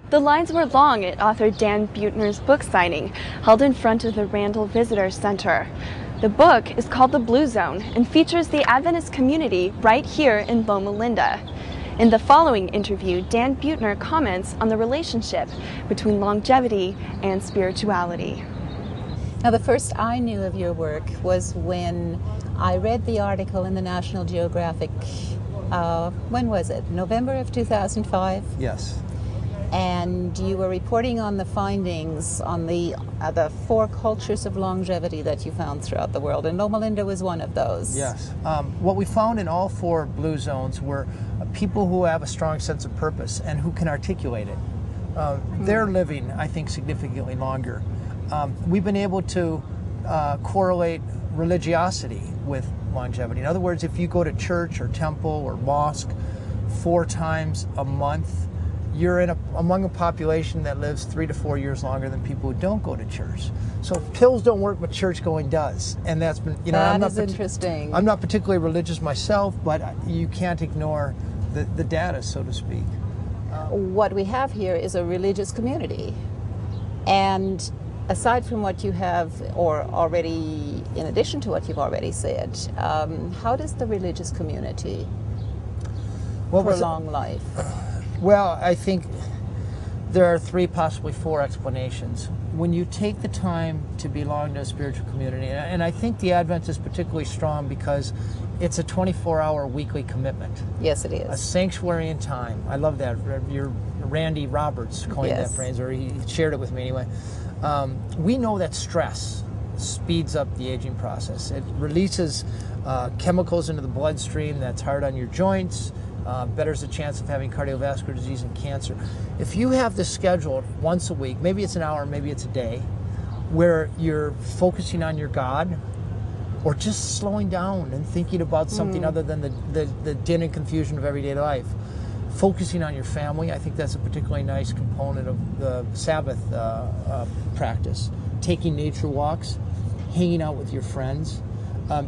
The lines were long at author Dan Buettner's book signing, held in front of the Randall Visitor Center. The book is called The Blue Zone and features the Adventist community right here in Loma Linda. In the following interview, Dan Buettner comments on the relationship between longevity and spirituality. Now, the first I knew of your work was when I read the article in the National Geographic, when was it? November of 2005? Yes. And you were reporting on the findings on the 4 cultures of longevity that you found throughout the world, and Loma Linda was one of those. Yes. What we found in all 4 blue zones were people who have a strong sense of purpose and who can articulate it. They're living, I think, significantly longer. We've been able to correlate religiosity with longevity. In other words, if you go to church or temple or mosque 4 times a month, you're among a population that lives 3 to 4 years longer than people who don't go to church. So pills don't work, but church going does, and that's been, that is interesting. I'm not particularly religious myself, but you can't ignore the data, so to speak. What we have here is a religious community, and aside from what you have, or already, in addition to what you've already said, how does the religious community prolong life? Well, I think there are 3, possibly 4 explanations. When you take the time to belong to a spiritual community, and I think the Advent is particularly strong because it's a 24-hour weekly commitment. Yes, it is. A sanctuary in time. I love that. Randy Roberts coined that phrase, or he shared it with me anyway. We know that stress speeds up the aging process. It releases chemicals into the bloodstream that's hard on your joints, betters the chance of having cardiovascular disease and cancer. If you have this scheduled once a week, maybe it's an hour, maybe it's a day, where you're focusing on your God, or just slowing down and thinking about something other than the din and confusion of everyday life, focusing on your family, I think that's a particularly nice component of the Sabbath practice. Taking nature walks, hanging out with your friends.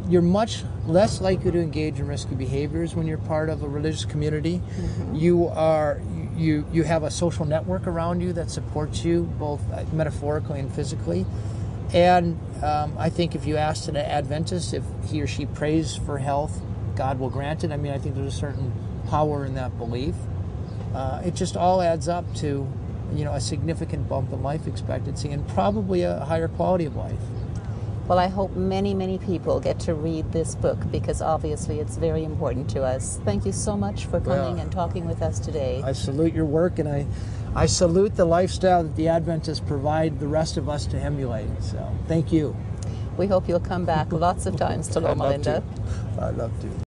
You're much less likely to engage in risky behaviors when you're part of a religious community. You have a social network around you that supports you both metaphorically and physically. And I think if you asked an Adventist if he or she prays for health, God will grant it. I mean, I think there's a certain power in that belief. It just all adds up to, a significant bump in life expectancy and probably a higher quality of life. Well, I hope many, many people get to read this book because obviously it's very important to us. Thank you so much for coming and talking with us today. I salute your work, and I salute the lifestyle that the Adventists provide the rest of us to emulate. So thank you. We hope you'll come back lots of times to Loma Linda. I'd love to.